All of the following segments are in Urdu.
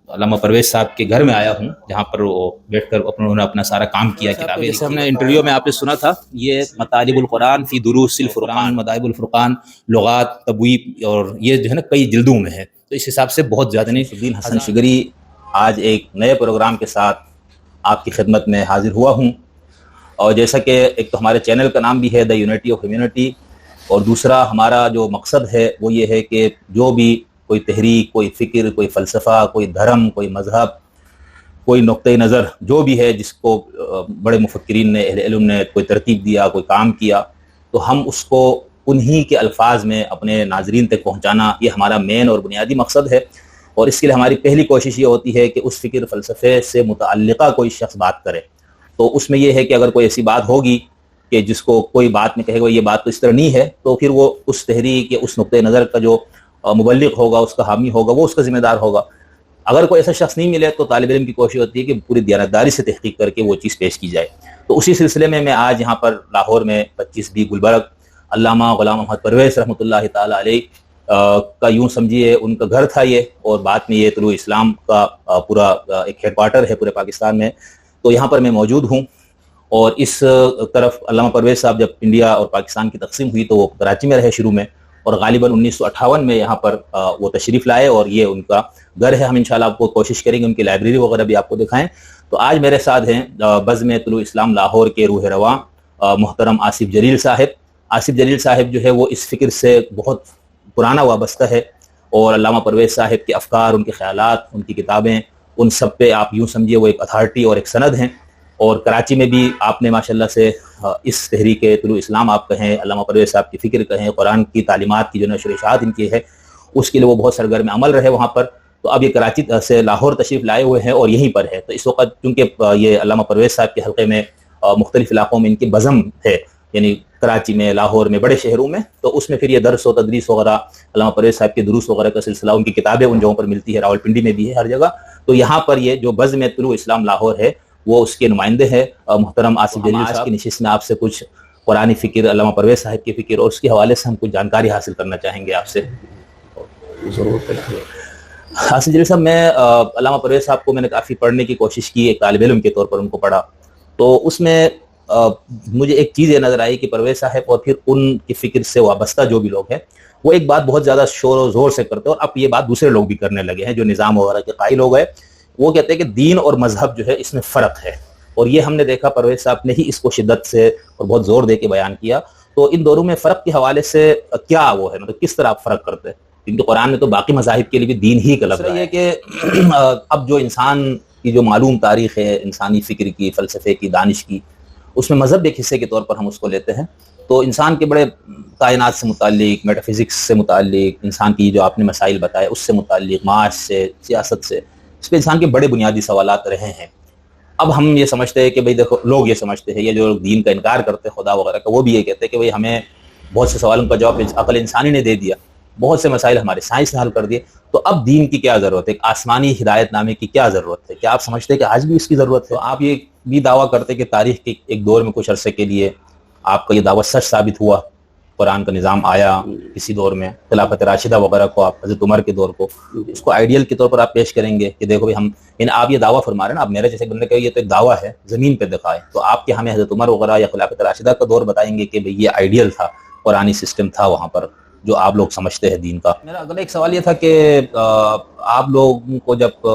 علامہ پرویز صاحب کے گھر میں آیا ہوں، جہاں پر وہ بیٹھ کر انہوں نے اپنا سارا کام کیا، کتابیں جیسے ہم نے انٹرویو میں آپ نے سنا تھا، یہ مطالب القرآن فی دروس الفرقان، مطالب الفرقان، لغات، تبویب، اور یہ جو ہے نا کئی جلدوں میں ہے، تو اس حساب سے بہت زیادہ نہیں۔ الدین حسن شگری آج ایک نئے پروگرام کے ساتھ آپ کی خدمت میں حاضر ہوا ہوں، اور جیسا کہ ایک تو ہمارے چینل کا نام بھی ہے دا یونٹی آف ہیومینٹی، اور دوسرا ہمارا جو مقصد ہے وہ یہ ہے کہ جو بھی کوئی تحریک، کوئی فکر، کوئی فلسفہ، کوئی دھرم، کوئی مذہب، کوئی نقطۂ نظر جو بھی ہے جس کو بڑے مفکرین نے، اہل علم نے کوئی ترتیب دیا، کوئی کام کیا، تو ہم اس کو انہی کے الفاظ میں اپنے ناظرین تک پہنچانا، یہ ہمارا مین اور بنیادی مقصد ہے۔ اور اس کے لیے ہماری پہلی کوشش یہ ہوتی ہے کہ اس فکر فلسفے سے متعلقہ کوئی شخص بات کرے، تو اس میں یہ ہے کہ اگر کوئی ایسی بات ہوگی کہ جس کو کوئی بات میں کہے گا یہ بات تو اس طرح نہیں ہے، تو پھر وہ اس تحریک یا اس نقطۂ نظر کا جو مبلغ ہوگا، اس کا حامی ہوگا، وہ اس کا ذمہ دار ہوگا۔ اگر کوئی ایسا شخص نہیں ملے تو طالب علم کی کوشش ہوتی ہے کہ پوری دیانتداری سے تحقیق کر کے وہ چیز پیش کی جائے۔ تو اسی سلسلے میں آج یہاں پر لاہور میں 25B گلبرگ علامہ غلام محمد پرویز رحمۃ اللہ تعالی علیہ کا یوں سمجھیے ان کا گھر تھا یہ، اور بعد میں یہ طلوع اسلام کا پورا ایک ہیڈ کوارٹر ہے پورے پاکستان میں، تو یہاں پر میں موجود ہوں۔ اور اس طرف علامہ پرویز صاحب جب انڈیا اور پاکستان کی تقسیم ہوئی تو وہ کراچی میں رہے شروع میں، اور غالباً 1958 میں یہاں پر وہ تشریف لائے، اور یہ ان کا گھر ہے۔ ہم انشاءاللہ آپ کو کوشش کریں گے ان کی لائبریری وغیرہ بھی آپ کو دکھائیں۔ تو آج میرے ساتھ ہیں بزم طلوع اسلام لاہور کے روح رواں محترم آصف جلیل صاحب۔ آصف جلیل صاحب جو ہے وہ اس فکر سے بہت پرانا وابستہ ہے، اور علامہ پرویز صاحب کے افکار، ان کے خیالات، ان کی کتابیں، ان سب پہ آپ یوں سمجھیے وہ ایک اتھارٹی اور ایک سند ہیں۔ اور کراچی میں بھی آپ نے ماشاءاللہ سے اس تحریک طلوع اسلام آپ کہیں، علامہ پرویز صاحب کی فکر کہیں، قرآن کی تعلیمات کی جو نشر و اشاعت ان کی ہے، اس کے لیے وہ بہت سرگرم عمل رہے وہاں پر۔ تو اب یہ کراچی سے لاہور تشریف لائے ہوئے ہیں اور یہیں پر ہے۔ تو اس وقت چونکہ یہ علامہ پرویز صاحب کے حلقے میں مختلف علاقوں میں ان کی بزم ہے، یعنی کراچی میں، لاہور میں، بڑے شہروں میں، تو اس میں پھر یہ درس و تدریس وغیرہ، علامہ پرویز صاحب کے دروس وغیرہ کا سلسلہ، ان کی کتابیں ان جگہوں پر ملتی ہے، راولپنڈی میں بھی ہے، ہر جگہ۔ تو یہاں پر یہ جو بزم طلوع اسلام لاہور ہے وہ اس کے نمائندے ہیں محترم آصف جلیل صاحب۔ کی نشست میں آپ سے کچھ قرآنی فکر، علامہ پرویز صاحب کی فکر اور اس کے حوالے سے ہم کچھ جانکاری حاصل کرنا چاہیں گے آپ سے۔ آصف جلیل صاحب، میں علامہ پرویز صاحب کو میں نے کافی پڑھنے کی کوشش کی، ایک طالب علم کے طور پر ان کو پڑھا، تو اس میں مجھے ایک چیز یہ نظر آئی کہ پرویز صاحب اور پھر ان کی فکر سے وابستہ جو بھی لوگ ہیں وہ ایک بات بہت زیادہ شور و زور سے کرتے ہیں، اور اب یہ بات دوسرے لوگ بھی کرنے لگے ہیں جو نظام وغیرہ کے قائل ہو گئے۔ وہ کہتے ہیں کہ دین اور مذہب جو ہے اس میں فرق ہے، اور یہ ہم نے دیکھا پرویز صاحب نے ہی اس کو شدت سے اور بہت زور دے کے بیان کیا۔ تو ان دونوں میں فرق کے حوالے سے کیا وہ ہے، مطلب کس طرح آپ فرق کرتے ہیں؟ کیونکہ قرآن میں تو باقی مذاہب کے لیے بھی دین ہی کا لفظ ہے۔ یہ کہ اب جو انسان کی جو معلوم تاریخ ہے انسانی فکر کی، فلسفے کی، دانش کی، اس میں مذہب ایک حصے کے طور پر ہم اس کو لیتے ہیں۔ تو انسان کے بڑے کائنات سے متعلق، میٹا فزکس سے متعلق، انسان کی جو آپ نے مسائل بتائے اس سے متعلق، معاش سے، سیاست سے، اس پہ انسان کے بڑے بنیادی سوالات رہے ہیں۔ اب ہم یہ سمجھتے ہیں کہ بھئی دیکھو، لوگ یہ سمجھتے ہیں، یہ جو لوگ دین کا انکار کرتے ہیں، خدا وغیرہ کا، وہ بھی یہ کہتے ہیں کہ بھئی ہمیں بہت سے سوالوں کا جواب عقل انسانی نے دے دیا، بہت سے مسائل ہمارے سائنس نے حل کر دیے، تو اب دین کی کیا ضرورت ہے، ایک آسمانی ہدایت نامے کی کیا ضرورت ہے؟ کیا آپ سمجھتے ہیں کہ آج بھی اس کی ضرورت ہے؟ تو آپ یہ بھی دعویٰ کرتے کہ تاریخ کے ایک دور میں کچھ عرصے کے لیے آپ کا یہ دعویٰ سچ ثابت ہوا، قرآن کا نظام آیا کسی دور میں، خلافت راشدہ وغیرہ کو، آپ حضرت عمر کے دور کو، اس کو آئیڈیل کے طور پر آپ پیش کریں گے کہ دیکھو بھئی ہم، یعنی آپ یہ دعویٰ فرما رہے ہیں نا، آپ میرے جیسے بندے کہ یہ تو ایک دعویٰ ہے، زمین پہ دکھائے، تو آپ کے ہمیں حضرت عمر وغیرہ یا خلافت راشدہ کا دور بتائیں گے کہ بھئی یہ آئیڈیل تھا، قرآنی سسٹم تھا وہاں پر جو آپ لوگ سمجھتے ہیں دین کا۔ میرا اگلا ایک سوال یہ تھا کہ آپ لوگوں کو جب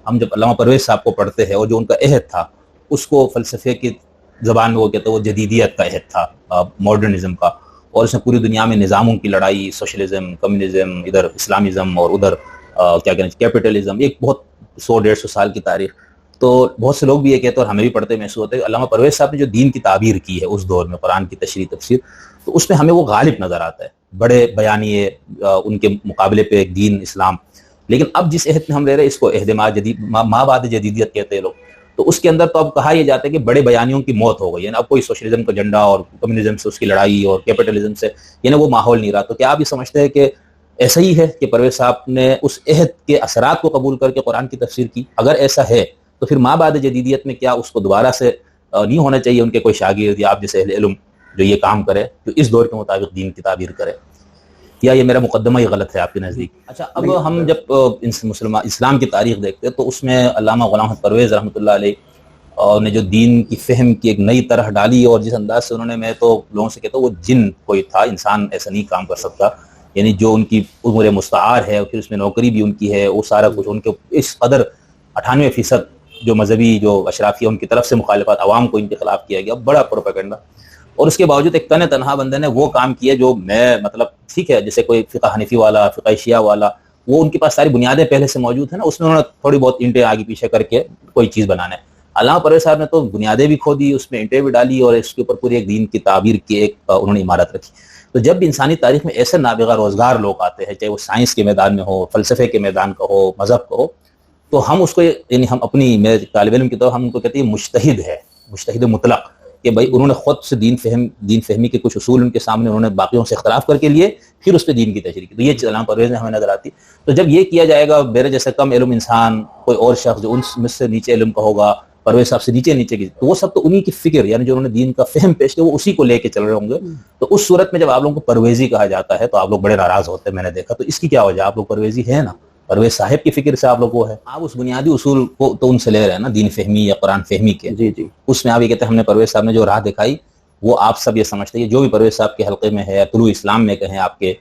ہم علامہ پرویز صاحب کو پڑھتے ہیں، اور جو ان کا عہد تھا اس کو فلسفے کی زبان میں وہ کہتے ہیں وہ جدیدیت کا عہد تھا، ماڈرنزم کا، اور اس میں پوری دنیا میں نظاموں کی لڑائی، سوشلزم، کمیونزم، ادھر اسلامزم اور ادھر کیا کہنا چاہیے کیپٹلزم، ایک بہت 100-150 سال کی تاریخ۔ تو بہت سے لوگ بھی یہ کہتے ہیں اور ہمیں بھی پڑھتے محسوس ہوتے ہیں، علامہ پرویز صاحب نے جو دین کی تعبیر کی ہے اس دور میں، قرآن کی تشریح تفسیر، تو اس میں ہمیں وہ غالب نظر آتا ہے، بڑے بیانیے ان کے مقابلے پہ ایک دین اسلام۔ لیکن اب جس عہد میں ہم لے رہے ہیں اس کو عہد ما بعد جدیدیت کہتے ہیں لوگ، تو اس کے اندر تو اب کہا یہ جاتا ہے کہ بڑے بیانیوں کی موت ہو گئی، یعنی اب کوئی سوشلزم کا جھنڈا اور کمیونزم سے اس کی لڑائی اور کیپٹلزم سے، یعنی وہ ماحول نہیں رہا۔ تو کیا آپ یہ سمجھتے ہیں کہ ایسا ہی ہے کہ پرویز صاحب نے اس عہد کے اثرات کو قبول کر کے قرآن کی تفسیر کی؟ اگر ایسا ہے تو پھر ما بعد جدیدیت میں کیا اس کو دوبارہ سے نہیں ہونا چاہیے ان کے کوئی شاگرد یا آپ جیسے اہل علم جو یہ کام کرے، جو اس دور کے مطابق دین کی تعبیر کرے؟ یا یہ میرا مقدمہ ہی غلط ہے آپ کے نزدیک؟ اچھا، اب ہم جب اسلام کی تاریخ دیکھتے ہیں تو اس میں علامہ غلام محمد پرویز رحمۃ اللہ علیہ اور نے جو دین کی فہم کی ایک نئی طرح ڈالی، اور جس انداز سے انہوں نے، میں تو لوگوں سے کہتا ہوں وہ جن کوئی تھا، انسان ایسا نہیں کام کر سکتا، یعنی جو ان کی عمر مستعار ہے اور پھر اس میں نوکری بھی ان کی ہے، وہ سارا کچھ ان کے اس قدر 98% جو مذہبی جو اشرافیہ ان کی طرف سے مخالفت، عوام کو ان کے خلاف کیا گیا، بڑا پروپیگنڈا، اور اس کے باوجود ایک تنہا بندے نے وہ کام کیا جو میں مطلب ٹھیک ہے، جیسے کوئی فقہ حنفی والا، فقہ شیعہ والا، وہ ان کے پاس ساری بنیادیں پہلے سے موجود ہیں نا، اس میں انہوں نے تھوڑی بہت اینٹیں آگے پیچھے کر کے کوئی چیز بنانا ہے۔ علامہ پرویز صاحب نے تو بنیادیں بھی کھودی، اس میں اینٹیں بھی ڈالی، اور اس کے اوپر پوری ایک دین کی تعبیر کی ایک انہوں نے عمارت رکھی۔ تو جب بھی انسانی تاریخ میں ایسے نابغہ روزگار لوگ آتے ہیں، چاہے وہ سائنس کے میدان میں ہو، فلسفے کے میدان کا ہو، مذہب کا ہو، تو ہم اس کو، یعنی ہم اپنی، میرے طالب علم کی طرح ہم ان کو کہتے ہیں مجتہد ہے، مجتہد مطلق، کہ بھائی انہوں نے خود سے دین فہمی کے کچھ اصول ان کے سامنے انہوں نے باقیوں سے اختلاف کر کے لیے، پھر اس پہ دین کی تشریح کی۔ تو یہ چیز علامہ پرویز نے ہمیں نظر آتی۔ تو جب یہ کیا جائے گا، میرے جیسے کم علم انسان، کوئی اور شخص جو ان میں سے نیچے علم کا ہوگا، پرویز صاحب سے نیچے کی، تو وہ سب تو انہی کی فکر، یعنی جو انہوں نے دین کا فہم پیش کیا، وہ اسی کو لے کے چل رہے ہوں گے۔ تو اس صورت میں جب آپ لوگوں کو پرویزی کہا جاتا ہے تو آپ لوگ بڑے ناراض ہوتے ہیں، میں نے دیکھا۔ تو اس کی کیا وجہ؟ آپ لوگ پرویزی ہیں نا، پرویز صاحب کی فکر سے آپ لوگ وہ ہے، آپ اس بنیادی اصول کو تو ان سے لے رہے ہیں نا، دین فہمی یا قرآن فہمی کے۔ جی جی، اس میں آپ یہ کہتے ہیں ہم نے پرویز صاحب نے جو راہ دکھائی، وہ آپ سب یہ سمجھتے ہیں، جو بھی پرویز صاحب کے حلقے میں ہے، طلوع اسلام میں کہیں آپ کے،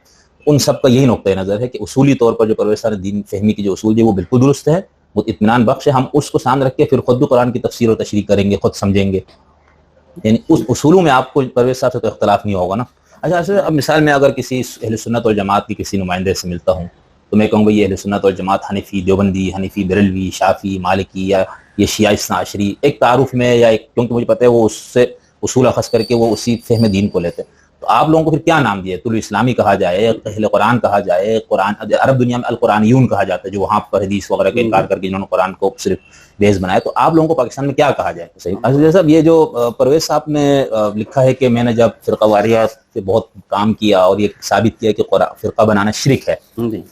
ان سب کا یہی نقطہ نظر ہے کہ اصولی طور پر جو پرویز صاحب نے دین فہمی کی جو اصول دی وہ بالکل درست ہے، وہ اطمینان بخش ہے، ہم اس کو سامنے رکھ کے پھر خود بھی قرآن کی تفسیر اور تشریح کریں گے، خود سمجھیں گے، یعنی اس اصولوں میں آپ کو پرویز صاحب سے تو اختلاف نہیں ہوگا نا۔ اچھا، اب مثال میں اگر کسی اہل سنت والجماعت کی کسی نمائندے سے ملتا ہوں تو میں کہوں گا یہ اہل سنت والجماعت حنفی دیوبندی، حنفی بریلوی، شافعی، مالکی، یا یہ شیعہ اثنا عشری، ایک تعارف میں، یا ایک، کیونکہ مجھے پتہ ہے وہ اس سے اصول اخذ کر کے وہ اسی فہم دین کو لیتے ہیں، تو آپ لوگوں کو پھر کیا نام دیا؟ طلوع اسلامی کہا جائے، اہل قرآن کہا جائے، قرآن عرب دنیا میں القرآنیون کہا جاتا ہے، جو وہاں پر حدیث وغیرہ کا انکار کر کے جنہوں نے قرآن کو صرف بیس بنایا، تو آپ لوگوں کو پاکستان میں کیا کہا جائے؟ صحیح صاحب، یہ جو پرویز صاحب نے لکھا ہے کہ میں نے جب فرقہ واریت سے بہت کام کیا اور یہ ثابت کیا کہ فرقہ بنانا شرک ہے،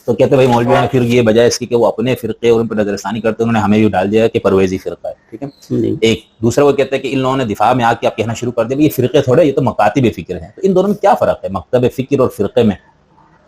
تو کہتے بھائی مولویوں نے پھر یہ بجائے اس کی کہ وہ اپنے فرقے اور ان پر نظر ثانی کرتے، انہوں نے ہمیں بھی ڈال دیا کہ پرویزی فرقہ ہے، ٹھیک ہے۔ ایک دوسرا وہ کہتے ہیں کہ ان لوگوں نے دفاع میں آ کے آپ کہنا شروع کر دیا یہ فرقے تھوڑے، یہ تو مکاتب فکر ہیں۔ تو ان دونوں میں کیا فرق ہے، مکتب فکر اور فرقے میں؟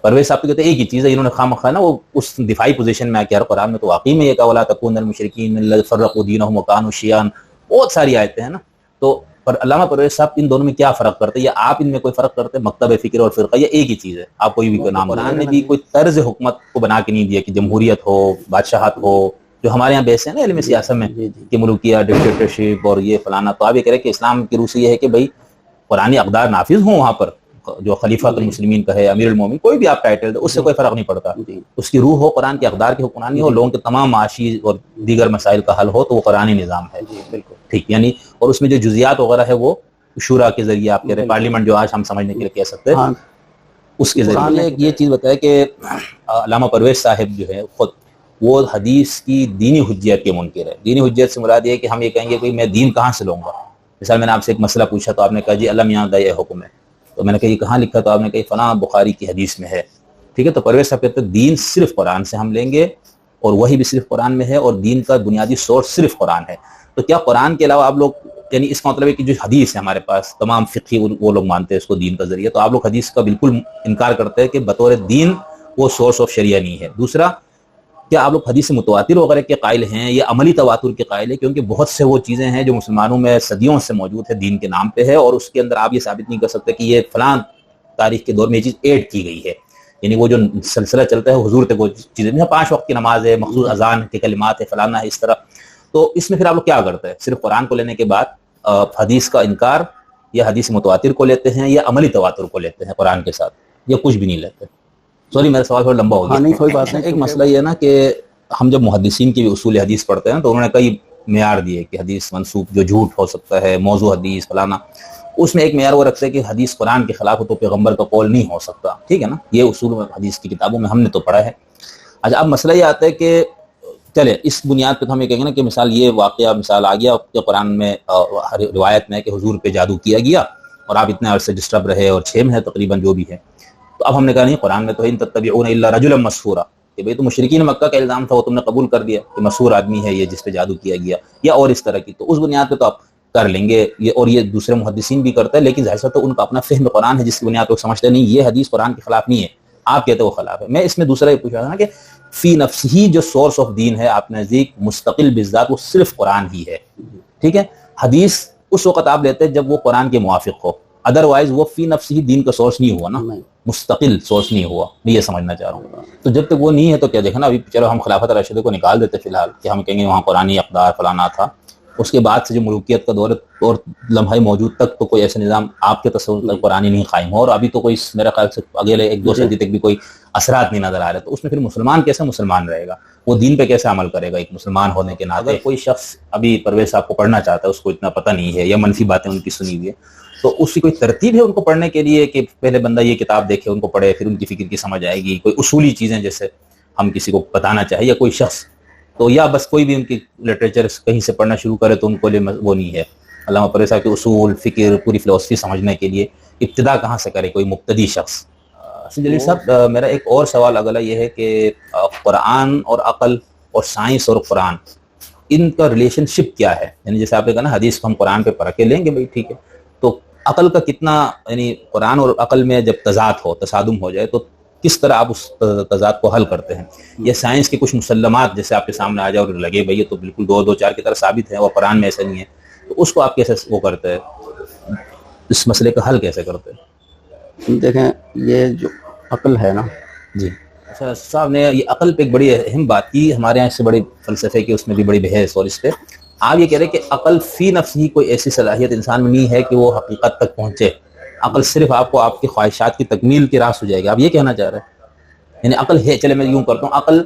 پرویز صاحب کہتے ہیں ایک ہی چیز ہے، انہوں نے خواہ نا وہ اس دفاعی پوزیشن میں آ کے، ہر قرآن میں تو واقعی میں یہ کہا وَلَا تَكُونَ الْمُشْرِكِينَ مِنَ الَّذِينَ فَرَّقُوا دِينَهُمْ وَكَانُوا شِيَعًا، بہت ساری آیتیں ہیں نا۔ تو پر علامہ پرویز صاحب ان دونوں میں کیا فرق کرتے ہیں، یا آپ ان میں کوئی فرق کرتے ہیں، مکتب فکر اور فرقہ، یا ایک ہی چیز ہے؟ آپ کوئی بھی نام، قرآن نے بھی کوئی طرز حکومت کو بنا کے نہیں دیا کہ جمہوریت ہو، بادشاہت ہو، جو ہمارے یہاں بیس ہے نا علم سیاست میں کہ ملوکیہ، ڈکٹیٹرشپ اور یہ فلانا۔ تو آپ یہ کہہ رہے ہیں کہ اسلام کی روح سے یہ ہے کہ بھائی قرآنی اقدار نافذ ہوں وہاں پر، جو خلیفہ المسلمین کا ہے، امیر المومنین، کوئی بھی آپ ٹائٹل دے، اس سے کوئی فرق نہیں پڑتا، اس کی روح ہو قرآن کے اقدار کی حکمرانی ہو، لوگوں کے تمام معاشی اور دیگر مسائل کا حل ہو، تو وہ قرآنی نظام ہے، بالکل ٹھیک، یعنی اور اس میں جو جزیات وغیرہ ہے وہ شورا کے ذریعے، آپ کہہ رہے ہیں پارلیمنٹ جو آج ہم سمجھنے کے لیے کہہ سکتے ہیں، اس کے ذریعے۔ یہ چیز بتایا کہ علامہ پرویز صاحب جو ہے خود وہ حدیث کی دینی حجیت کے منکر ہے۔ دینی حجیت سے مراد یہ ہے کہ ہم یہ کہیں گے کہ میں دین کہاں سے لوں گا؟ مثال میں نے آپ سے ایک مسئلہ پوچھا تو آپ نے کہا جی اللہ میاں کا یہ حکم ہے، تو میں نے کہا یہ کہاں لکھا؟ تو آپ نے کہا فلاں بخاری کی حدیث میں ہے، ٹھیک ہے۔ تو پرویز صاحب کہتے ہیں دین صرف قرآن سے ہم لیں گے، اور وہی بھی صرف قرآن میں ہے، اور دین کا بنیادی سورس صرف قرآن ہے۔ تو کیا قرآن کے علاوہ آپ لوگ، یعنی اس کا مطلب ہے کہ جو حدیث ہے ہمارے پاس تمام فقہی، وہ لوگ مانتے ہیں اس کو دین کا ذریعہ، تو آپ لوگ حدیث کا بالکل انکار کرتے ہیں کہ بطور دین وہ سورس آف شریعہ نہیں ہے۔ دوسرا، کیا آپ لوگ حدیث متواتر وغیرہ کے قائل ہیں یا عملی تواتر کے قائل ہیں؟ کیونکہ بہت سے وہ چیزیں ہیں جو مسلمانوں میں صدیوں سے موجود ہے، دین کے نام پہ ہے، اور اس کے اندر آپ یہ ثابت نہیں کر سکتے کہ یہ فلاں تاریخ کے دور میں یہ چیز ایڈ کی گئی ہے، یعنی وہ جو سلسلہ چلتا ہے حضور تک وہ چیزیں، 5 وقت کی نماز ہے، مخصوص اذان کے کلمات ہے، فلانا ہے، اس طرح۔ تو اس میں پھر آپ لوگ کیا کرتے ہیں؟ صرف قرآن کو لینے کے بعد حدیث کا انکار، یا حدیث متواتر کو لیتے ہیں، یا عملی تواتر کو لیتے ہیں قرآن کے ساتھ، یا کچھ بھی نہیں لیتے؟ سوری میرا سوال تھوڑا لمبا ہو گیا۔ نہیں کوئی بات نہیں۔ ایک مسئلہ یہ ہے نا کہ ہم جب محدثین کی بھی اصول حدیث پڑھتے ہیں تو انہوں نے کئی معیار دیے کہ حدیث منسوخ جو جھوٹ ہو سکتا ہے، موضوع حدیث فلانا، اس میں ایک معیار وہ رکھتے ہیں کہ حدیث قرآن کے خلاف ہو تو پیغمبر کا قول نہیں ہو سکتا، ٹھیک ہے نا، یہ اصول حدیث کی کتابوں میں ہم نے تو پڑھا ہے۔ اچھا، اب مسئلہ یہ آتا ہے کہ چلے اس بنیاد پہ تو ہم یہ کہیں گے نا کہ مثال یہ واقعہ مثال آ گیا کہ قرآن میں روایت میں کہ حضور پہ جادو کیا گیا اور آپ اتنے عرصے ڈسٹرب رہے، اور 6 ہے تقریباً جو بھی ہے، تو اب ہم نے کہا نہیں، قرآن میں تو ان تتبعون الا رجلا مسحورا، کہ بھئی تو مشرکین مکہ کا الزام تھا، وہ تم نے قبول کر دیا کہ مسحور آدمی ہے یہ جس پہ جادو کیا گیا، یا اور اس طرح کی، تو اس بنیاد پہ تو آپ کر لیں گے یہ، اور یہ دوسرے محدثین بھی کرتے ہیں، لیکن ظاہر سے تو ان کا اپنا فہم قرآن ہے جس کی بنیاد پہ سمجھتے نہیں یہ حدیث قرآن کے خلاف نہیں ہے۔ آپ کہتے ہو خلاف ہے. میں اس میں دوسرا یہ پوچھا تھا نا کہ فی نفس ہی جو سورس آف دین ہے آپ نزدیک مستقل بذات وہ صرف قرآن ہی ہے, ٹھیک ہے. حدیث اس وقت آپ لیتے ہیں جب وہ قرآن کے موافق ہو, ادروائز وہ فی نفس ہی دین کا سورس نہیں ہوا نا, مستقل سورس نہیں ہوا. میں یہ سمجھنا چاہ رہا ہوں. تو جب تک وہ نہیں ہے تو کیا دیکھنا, ابھی چلو ہم خلافت راشدہ کو نکال دیتے فی الحال کہ ہم کہیں گے وہاں قرآنی اقدار فلانا تھا, اس کے بعد سے جو ملوکیت کا دور اور لمحہ موجود تک تو کوئی ایسا نظام آپ کے تصور تک قرآنی نہیں قائم ہو, اور ابھی تو کوئی میرا خیال سے اگلے 1-2 صدی تک بھی کوئی اثرات نہیں نظر آ رہے. تو اس میں پھر مسلمان کیسے مسلمان رہے گا, وہ دین پہ کیسے عمل کرے گا ایک مسلمان ہونے کے ناطے. اگر کوئی شخص ابھی پرویز صاحب کو پڑھنا چاہتا ہے, اس کو اتنا پتہ نہیں ہے یا منفی باتیں ان کی سنی ہوئی ہے, تو اس کی کوئی ترتیب ہے ان کو پڑھنے کے لیے کہ پہلے بندہ یہ کتاب دیکھے, ان کو پڑھے, پھر ان کی فکر کی سمجھ آئے گی, کوئی اصولی چیزیں جیسے ہم کسی کو بتانا چاہے یا کوئی شخص, تو یا بس کوئی بھی ان کی لٹریچر کہیں سے پڑھنا شروع کرے تو ان کو وہ نہیں ہے. علامہ پرویز صاحب کے اصول, فکر, پوری فلسفی سمجھنے کے لیے ابتدا کہاں سے کرے کوئی مبتدی شخص. جلیل صاحب میرا ایک اور سوال اگلا یہ ہے کہ قرآن اور عقل اور سائنس اور قرآن ان کا ریلیشن شپ کیا ہے؟ یعنی جیسے آپ نے کہا نا حدیث کو ہم قرآن پہ پڑھ کے لیں گے, بھائی ٹھیک ہے, تو عقل کا کتنا, یعنی قرآن اور عقل میں جب تضاد ہو, تصادم ہو جائے تو کس طرح آپ اس تضاد کو حل کرتے ہیں؟ یہ سائنس کے کچھ مسلمات جیسے آپ کے سامنے آ جائے اور لگے بھائی یہ تو بالکل 2-2-4 کی طرح ثابت ہے اور قرآن میں ایسا نہیں ہے, تو اس کو آپ کیسے وہ کرتے ہیں, اس مسئلے کا حل کیسے کرتے ہیں؟ دیکھیں یہ جو عقل ہے نا, جی اچھا صاحب نے یہ عقل پہ ایک بڑی اہم بات کی, ہمارے یہاں اس سے بڑی فلسفے کی اس میں بھی بڑی بحث, اور اس پہ آپ یہ کہہ رہے ہیں کہ عقل فی نفس ہی کوئی ایسی صلاحیت انسان میں نہیں ہے کہ وہ حقیقت تک پہنچے, عقل صرف آپ کو آپ کی خواہشات کی تکمیل کی راہ ہو جائے گی, آپ یہ کہنا چاہ رہے ہیں؟ یعنی عقل ہے, چلے میں یوں کرتا ہوں, عقل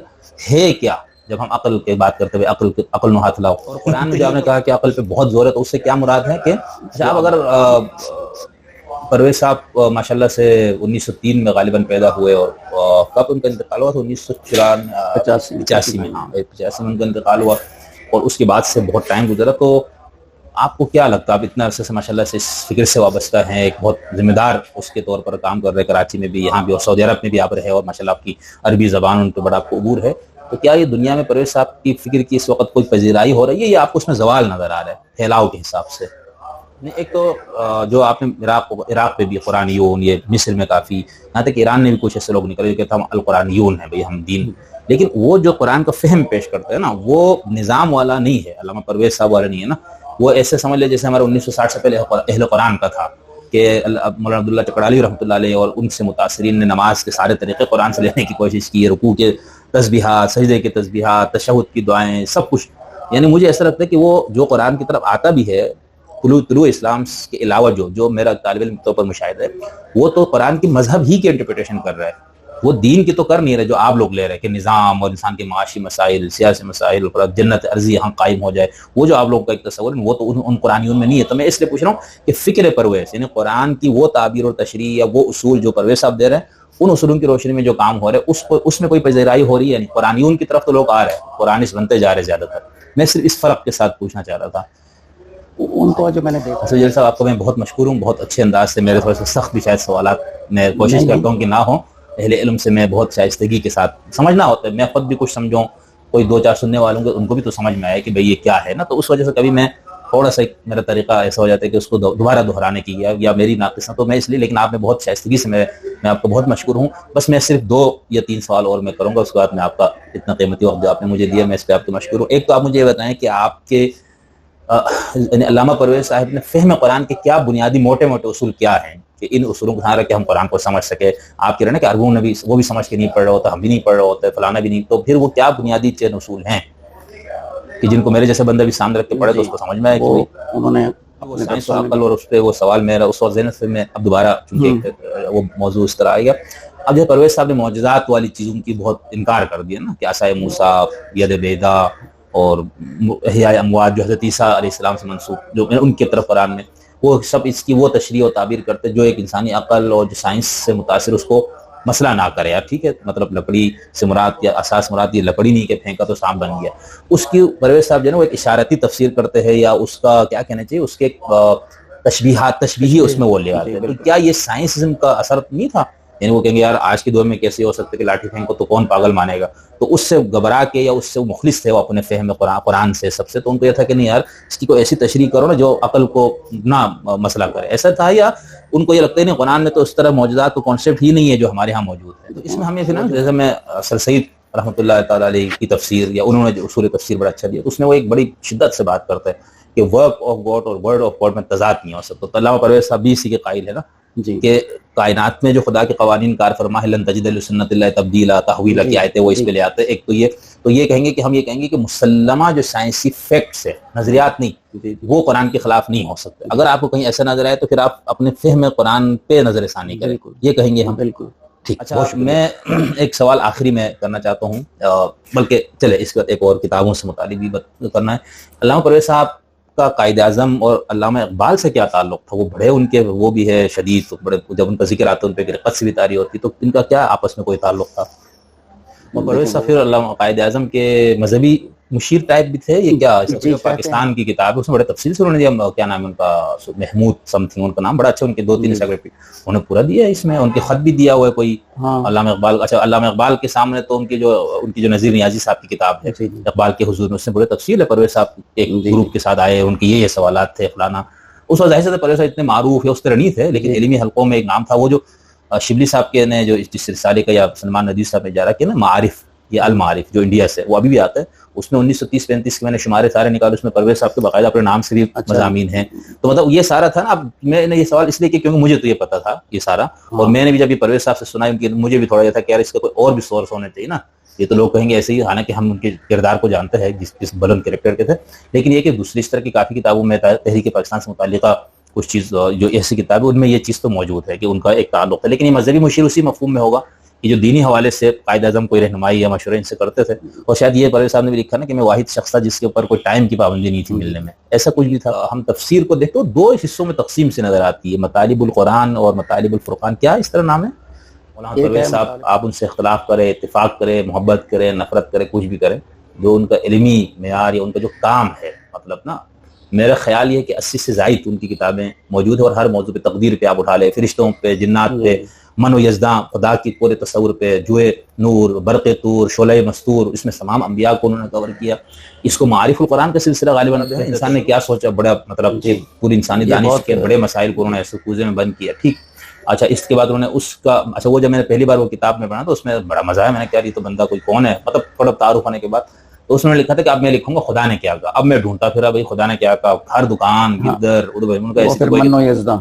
ہے کیا جب ہم عقل کی بات کرتے ہوئے عقل نو ہاتھ لاؤ, اور قرآن میں جو آپ نے کہا کہ عقل پہ بہت زور ہے, تو اس سے کیا مراد ہے کہ آپ اگر پرویز صاحب ماشاءاللہ سے 1903 میں غالباً پیدا ہوئے, اور کب ان کا انتقال ہوا تھا؟ 1985 میں, ہاں 85 میں ان کا انتقال ہوا, اور اس کے بعد سے بہت ٹائم گزرا. تو آپ کو کیا لگتا ہے, آپ اتنا عرصے سے ماشاءاللہ سے اس فکر سے وابستہ ہیں, ایک بہت ذمہ دار اس کے طور پر کام کر رہے, کراچی میں بھی, یہاں بھی, اور سعودی عرب میں بھی آپ رہے, اور ماشاءاللہ آپ کی عربی زبان ان پہ بڑا آپ کو عبور ہے, تو کیا یہ دنیا میں پرویز صاحب کی فکر کی اس وقت کوئی پذیرائی ہو رہی ہے یا آپ کو اس میں زوال نظر آ رہا ہے پھیلاؤ کے حساب سے؟ ایک تو جو آپ نے عراق پہ بھی قرآنیون, یہ مصر میں کافی, یہاں تک ایران میں بھی کچھ ایسے لوگ نکلے جو کہتے ہیں ہم القرآنیون ہیں, بھئی ہم دین, لیکن وہ جو قرآن کا فہم پیش کرتے ہیں نا وہ نظام والا نہیں ہے, علامہ پرویز صاحب والا نہیں ہے نا. وہ ایسے سمجھ لے جیسے ہمارا 1960 سے پہلے اہل قرآن کا تھا, کہ مولانا عبداللہ چکڑالی رحمۃ اللہ علیہ اور ان سے متاثرین نے نماز کے سارے طریقے قرآن سے لینے کی کوشش کی, رکوع کے تسبیحات, سجدے کے تسبیحات, تشہد کی دعائیں, سب کچھ. یعنی مجھے ایسا لگتا ہے کہ وہ جو قرآن کی طرف آتا بھی ہے طلوع اسلام کے علاوہ جو میرا طالب علم کے طور پر مشاہدہ ہے, وہ تو قرآن کی مذہب ہی کی انٹرپریٹیشن کر رہا ہے, وہ دین کی تو کر نہیں رہے جو آپ لوگ لے رہے کہ نظام اور انسان کے معاشی مسائل, سیاسی مسائل, جنت ارضی یہاں قائم ہو جائے, وہ جو آپ لوگوں کا ایک تصور ہے وہ تو ان قرآنیون میں نہیں ہے. تو میں اس لیے پوچھ رہا ہوں کہ فکر پرویز, یعنی قرآن کی وہ تعبیر اور تشریح یا وہ اصول جو پرویز صاحب دے رہے ہیں, ان اصولوں کی روشنی میں جو کام ہو رہا ہے اس میں کوئی پذیرائی ہو رہی ہے؟ یعنی قرآنیون کی طرف تو لوگ آ رہے ہیں, قرآنیس بنتے جا رہے زیادہ تر. میں صرف اس فرق کے ساتھ پوچھنا چاہ رہا تھا. ان کو جو میں نے دیکھا, جلیل صاحب آپ کو میں بہت مشکور ہوں, بہت اچھے انداز سے, میرے تھوڑے سے سخت بھی شاید سوالات میں کوشش کرتا ہوں کہ نہ ہوں, اہل علم سے میں بہت شائستگی کے ساتھ سمجھنا ہوتا ہے, میں خود بھی کچھ سمجھوں, کوئی 2-4 سننے والوں کے ان کو بھی تو سمجھ میں آئے کہ بھئی یہ کیا ہے نا. تو اس وجہ سے کبھی میں تھوڑا سا میرا طریقہ ایسا ہو جاتا ہے کہ اس کو دوبارہ دہرانے کی یا میری ناقص نہ, تو میں اس لیے, لیکن آپ نے بہت شائستگی سے, میں آپ کو بہت مشکور ہوں. بس میں صرف 2 یا 3 سوال اور میں کروں گا, اس کے بعد میں آپ کا اتنا قیمتی وقت جو آپ نے مجھے دیا میں اس پہ آپ کو مشکور ہوں. ایک تو آپ مجھے یہ بتائیں کہ آپ کے علامہ پرویز صاحب نے فہم قرآن کے کیا بنیادی موٹے اصول کیا ہیں کہ ان اصولوں کو دھیان رکھ کے ہم قرآن کو سمجھ سکے. آپ کہہ رہے ہیں کہ عربوں نے بھی وہ بھی سمجھ کے نہیں پڑھ رہا ہوتا, ہم بھی نہیں پڑھ رہے ہوتے, فلانا بھی نہیں, تو پھر وہ کیا بنیادی چند اصول ہیں کہ جن کو میرے جیسے بندہ بھی سامنے رکھ کے پڑھے تو اس کو سمجھ میں آئے؟ انہوں نے سائنس و عقل, اور اس پہ وہ سوال میرا اس وقت ذہن سے میں اب دوبارہ چونکہ وہ موضوع اس طرح آئے گا. اب جو پرویز صاحب نے معجزات والی چیزوں کی بہت انکار کر دیا نا, کہ عصائے موسیٰ, ید بیدا, اور احیاء اموات جو حضرت عیسیٰ علیہ السلام سے منسوب جو ان کی طرف قرآن میں, وہ سب اس کی وہ تشریح و تعبیر کرتے جو ایک انسانی عقل اور جو سائنس سے متاثر اس کو مسئلہ نہ کرے. یار ٹھیک ہے, مطلب لکڑی سے مراد یا اساس مراد یہ لکڑی نہیں کہ پھینکا تو سانپ بن گیا, اس کی پرویز صاحب جو ہے نا وہ ایک اشارتی تفسیر کرتے ہیں, یا اس کا کیا کہنا چاہیے, اس کے تشبیہی اس میں وہ لے آتے ہیں. تو کیا یہ سائنسزم کا اثر نہیں تھا؟ یعنی وہ کہیں گے یار آج کے دور میں کیسے ہو سکتا ہے کہ لاٹھی پھینکو تو کون پاگل مانے گا, تو اس سے گھبرا کے یا اس سے مخلص تھے وہ اپنے فہم قرآن سے سب سے, تو ان کو یہ تھا کہ نہیں یار اس کی کوئی ایسی تشریح کرو نا جو عقل کو نہ مسئلہ کرے. ایسا تھا یا ان کو یہ لگتا ہے نہیں قرآن میں تو اس طرح معجزات کو کانسیپٹ ہی نہیں ہے جو ہمارے ہاں موجود ہے. تو اس میں ہمیں پھر نا جیسے میں سر سید رحمۃ اللہ تعالیٰ علیہ کی تفسیر یا انہوں نے جو اصول تفسیر بڑا اچھا دیا تو اس میں وہ ایک بڑی شدت سے بات کرتا ہے کہ ورک آف گاڈ اور ورڈ آف گاڈ میں تضاد نہیں ہو سکتا. تو علامہ پرویز صاحب بھی اسی کے قائل ہے نا جی کہ کائنات میں جو خدا کے قوانین کار فرما ہے لن تجد لسنت اللہ تبدیلا تحویلا کی آیتیں وہ اس پہ لے آتے ہیں. ایک تو یہ کہیں گے کہ ہم یہ کہیں گے کہ مسلمہ جو سائنسی فیکٹس ہے نظریات نہیں وہ قرآن کے خلاف نہیں ہو سکتے. اگر آپ کو کہیں ایسا نظر آئے تو پھر آپ اپنے فہم قرآن پہ نظر ثانی کریں, یہ کہیں گے ہم. بالکل ٹھیک. اچھا میں ایک سوال آخری میں کرنا چاہتا ہوں, بلکہ چلے اس کے بعد ایک اور کتابوں سے متعلق بھی کرنا ہے. علامہ پرویز صاحب کا قائد اعظم اور علامہ اقبال سے کیا تعلق تھا؟ وہ بڑے ان کے وہ بھی ہے شدید, بڑے جب ان کا ذکر آتا ہے ان پہ رقت سے بھی طاری ہوتی, تو ان کا کیا آپس میں کوئی تعلق تھا؟ پرویز صاحب پھر علامہ قائد اعظم کے مذہبی مشیر ٹائپ بھی تھے, یہ کیا پاکستان کی کتاب ہے اس میں بڑے تفصیل سے انہوں نے دیا, کیا نام ہے ان کا, محمود سم تھنگ ان کا نام, بڑا اچھا, ان کے 2-3 سیکرٹری انہوں نے پورا دیا ہے اس میں, ان کے خط بھی دیا ہوا ہے کوئی علامہ اقبال. اچھا علامہ اقبال کے سامنے تو ان کی جو نذیر نیازی صاحب کی کتاب ہے اقبال کے حضور میں, اس میں بڑے تفصیل ہے. پرویز صاحب ایک گروپ کے ساتھ آئے, ان کے یہ سوالات تھے فلانا. اس وقت ظاہر سے پرویز صاحب اتنے معروف ہے اس طرح نہیں تھے, لیکن علمی حلقوں میں ایک نام تھا. وہ جو شبلی صاحب کے نے جو اس رسالے کا یا سلمان ندوی صاحب نے اجارہ کیا نا معارف, یہ المعارف جو انڈیا سے, وہ ابھی بھی آتا ہے, اس میں 1930-35 کے میں نے شمارے سارے نکالے, اس میں پرویز صاحب کے باقاعدہ اپنے نام سے بھی مضامین ہیں. تو مطلب یہ سارا تھا نا. اب میں نے یہ سوال اس لیے کہ کیونکہ مجھے تو یہ پتا تھا یہ سارا, اور میں نے بھی جب یہ پرویز صاحب سے سنا مجھے بھی تھوڑا یہ تھا کہ یار اس کا کوئی اور بھی سورس ہونے چاہیے نا. یہ تو لوگ کہیں گے ایسے ہی, حالانکہ ہم ان کے کردار کو جانتے ہیں جس بلند کریکٹر کے تھے, لیکن یہ کہ دوسری اس طرح کی کافی کتابوں میں تحریک پاکستان سے متعلقہ کچھ چیز جو ایسی کتابیں ان میں یہ چیز تو موجود ہے کہ ان کا ایک تعلق ہے. لیکن یہ مذہبی مشیر اسی مفہوم میں ہوگا کہ جو دینی حوالے سے قائد اعظم کوئی رہنمائی یا مشورے ان سے کرتے تھے. اور شاید یہ پرویز صاحب نے بھی لکھا نا کہ میں واحد شخص تھا جس کے اوپر کوئی ٹائم کی پابندی نہیں تھی ملنے میں, ایسا کچھ بھی تھا. ہم تفسیر کو دیکھتے تو 2 حصوں میں تقسیم سے نظر آتی ہے, مطالب القرآن اور مطالب الفرقان. کیا اس طرح نام ہے مولانا پرویز صاحب؟ آپ ان سے اختلاف کریں, اتفاق کریں, محبت کریں, نفرت کریں, کچھ بھی کریں, جو ان کا علمی معیار یا ان کا جو کام ہے, مطلب نا میرا خیال یہ ہے کہ 80 سے زائد ان کی کتابیں موجود ہیں, اور ہر موضوع پہ تقدیر پہ آپ اٹھا لیں, فرشتوں پہ, جنات پہ, من و یزداں, خدا کی پورے تصور پہ, جوئے نور, برق طور, شعلہ مستور, اس میں تمام انبیاء کو انہوں نے کور کیا. اس کو معارف القرآن کا سلسلہ غالباً انسان نے کیا سوچا, بڑا مطلب پوری انسانی دانش کے بڑے مسائل کو انہوں نے ایسے کوزے میں بند کیا. ٹھیک. اچھا اس کے بعد انہوں نے اس کا, اچھا وہ جب میں نے پہلی بار وہ کتاب میں پڑھا تو اس میں بڑا مزہ ہے, میں نے کہا یہ تو بندہ کوئی کون ہے, مطلب تھوڑا تعارف ہونے کے بعد. تو اس میں لکھا تھا کہ اب میں لکھوں گا خدا نے کیا کہا. اب میں ڈھونڈتا پھرا بھائی خدا نے کیا کہا, ہر دکان ادھر ادھر, ان کا ایسے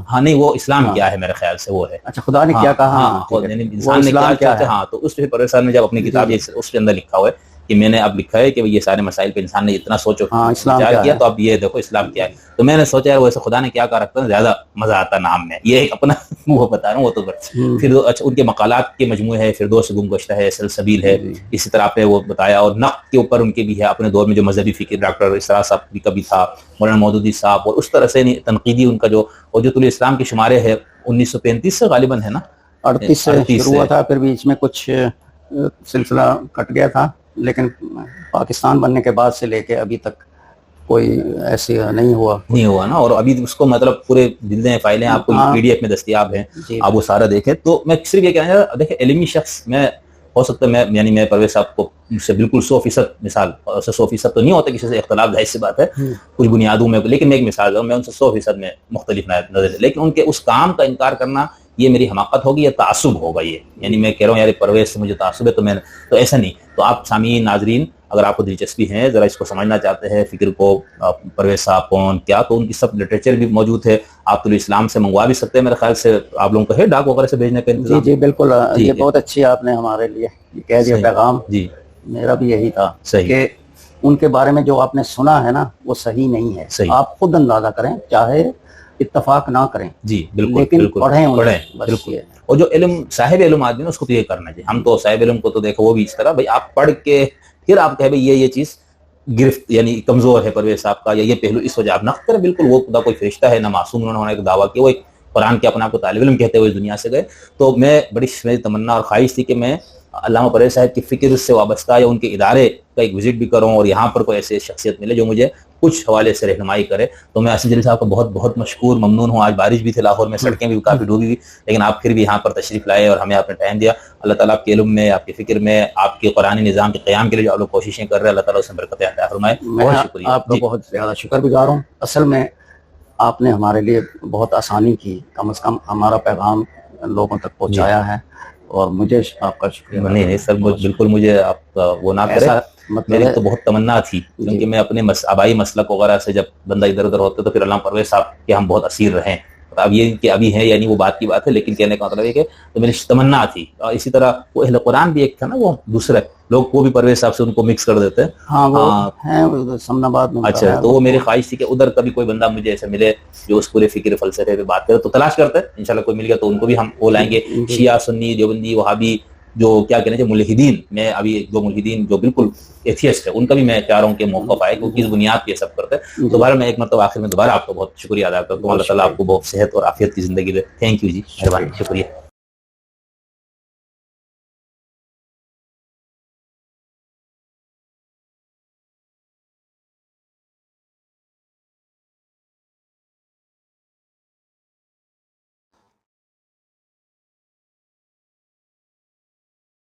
ہاں نہیں وہ اسلام کیا ہے میرے خیال سے وہ ہے. اچھا خدا نے کیا کہا, انسان نے کیا ہے. ہاں تو اس پہ پرویز صاحب نے جب اپنی کتاب اس کے اندر لکھا ہوا ہے کہ میں نے اب لکھا ہے کہ یہ سارے مسائل پہ انسان نے اتنا سوچو وچار کیا, تو اب یہ دیکھو اسلام کیا ہے. تو میں نے سوچا یار ویسے خدا نے کیا کہا رکھتا ہے زیادہ مزہ آتا نام میں, یہ ایک اپنا وہ بتا رہا ہوں. وہ تو پھر اچھا ان کے مقالات کے مجموعے ہے, فردوس گم گشتہ ہے, سلسبیل ہے, اسی طرح پہ وہ بتایا. اور نقد کے اوپر ان کے بھی ہے اپنے دور میں جو مذہبی فکر ڈاکٹر اسرار صاحب کا بھی تھا, مولانا مودودی صاحب, اور اس طرح سے تنقیدی ان کا جو حجت الاسلام کے شمارے ہے 1935 سے غالباً ہے نا, 38 سے شروع ہوا تھا, پھر بیچ میں کچھ سلسلہ کٹ گیا تھا, لیکن پاکستان بننے کے بعد سے لے کے ابھی تک کوئی ایسی نہیں ہوا نا. اور ابھی اس کو مطلب پورے جلدیں فائلیں آپ کو PDF میں دستیاب ہیں, آپ وہ سارا دیکھیں. تو میں صرف یہ کہنا چاہتا, دیکھیں علمی شخص میں ہو سکتا ہے میں پرویز صاحب کو مجھ سے بالکل 100% مثال 100% تو نہیں ہوتا, کسی سے اختلاف ظاہر سی بات ہے کچھ بنیادوں میں, لیکن میں ایک مثال دوں, میں ان سے 100% میں مختلف نظر, لیکن ان کے اس کام کا انکار کرنا یہ میری حماقت ہوگی یا تعصب ہوگا. یہ یعنی میں کہہ رہا ہوں یار پرویز سے مجھے تعصب ہے تو ایسا نہیں. تو آپ سامعین ناظرین اگر آپ کو دلچسپی ہے, ذرا اس کو سمجھنا چاہتے ہیں فکر کو, پرویز صاحب کون کیا, تو ان کی سب لٹریچر بھی موجود ہے, آپ طلوع اسلام سے منگوا بھی سکتے ہیں. میرے خیال سے آپ لوگوں کو ہے ڈاک وغیرہ سے بھیجنے کا انتظام؟ جی بالکل, یہ بہت اچھی آپ نے ہمارے لیے کہہ دیا پیغام. جی میرا بھی یہی تھا کہ ان کے بارے میں جو آپ نے سنا ہے نا وہ صحیح نہیں ہے. آپ خود اندازہ کریں, چاہے اتفاق نہ کریں. جی بالکل, لیکن پڑھیں بالکل. اور جو علم صاحب علم آدمی ہے اس کو تو یہ کرنا چاہیے. ہم تو صاحب علم کو تو دیکھو وہ بھی اس طرح, بھائی آپ پڑھ کے پھر آپ کہیں بھائی یہ چیز گرفت یعنی کمزور ہے پرویز صاحب کا, یا یہ پہلو اس وجہ آپ نقد کریں. بالکل وہ خدا کوئی فرشتہ ہے, نہ معصوم انہوں نے ہونے کا دعویٰ کیا, وہ ایک قرآن کے اپنے آپ کو طالب علم کہتے ہوئے اس دنیا سے گئے. تو میں بڑی میری تمنا اور خواہش تھی کہ میں علامہ پرویز صاحب کی فکر سے وابستہ یا ان کے ادارے کا ایک وزٹ بھی کروں, اور یہاں پر کوئی ایسی شخصیت ملے جو مجھے کچھ حوالے سے رہنمائی کرے. تو میں اسد جلیل صاحب کا بہت بہت مشکور ممنون ہوں. آج بارش بھی تھی لاہور میں, سڑکیں بھی کافی ڈوبی ہوئی, لیکن آپ پھر بھی یہاں پر تشریف لائے اور ہمیں آپ نے ٹائم دیا. اللہ تعالیٰ آپ کے علم میں, آپ کی فکر میں, آپ کے قرآنی نظام کے قیام کے لیے جو آپ لوگ کوششیں کر رہے ہیں, اللہ تعالیٰ اس میں برکت عطا فرمائے. بہت شکریہ. آپ کا بہت زیادہ شکر گزار ہوں. اصل میں آپ نے ہمارے لیے بہت آسانی کی، کم از کم ہمارا پیغام لوگوں تک پہنچایا ہے، اور مجھے آپ کا شکریہ۔ نہیں سر، بالکل مجھے آپ وہ نہ کریں، میری تو بہت تمنا تھی، کیونکہ میں اپنے آبائی مسلک وغیرہ سے جب بندہ ادھر ادھر ہوتا تو پھر علامہ پرویز صاحب کے ہم بہت اسیر رہیں، اب یہ کہ ابھی ہیں یعنی وہ بات کی بات ہے، لیکن کہنے کا مطلب ہے کہ تو میری تمنا تھی۔ اور اسی طرح وہ اہل قرآن بھی ایک تھا نا، وہ دوسرے لوگ وہ بھی پرویز صاحب سے ان کو مکس کر دیتے ہیں۔ ہاں وہ ہیں سمن آباد میں۔ اچھا، تو وہ میری خواہش تھی کہ ادھر کبھی کوئی بندہ مجھے ایسے ملے جو اس پورے فکر فلسفے پہ بات کرے، تو تلاش کرتے ہیں انشاءاللہ کوئی مل گیا تو ان کو بھی ہم وہ لائیں گے، شیعہ سنی دیوبندی وہابی جو کیا کہنے چاہیے ملحدین، میں ابھی ایک دو ملحدین جو بالکل ایتھیسٹ ہے ان کا بھی میں چاہ رہا ہوں کہ موقف آئے کہ کس بنیاد پہ یہ سب کرتے ہیں۔ دوبارہ میں ایک مرتبہ آخر میں دوبارہ آپ کو بہت شکریہ ادا کرتا ہوں، اللہ تعالیٰ آپ کو بہت صحت اور عافیت کی زندگی دے۔ تھینک یو جی، مہربانی، شکریہ۔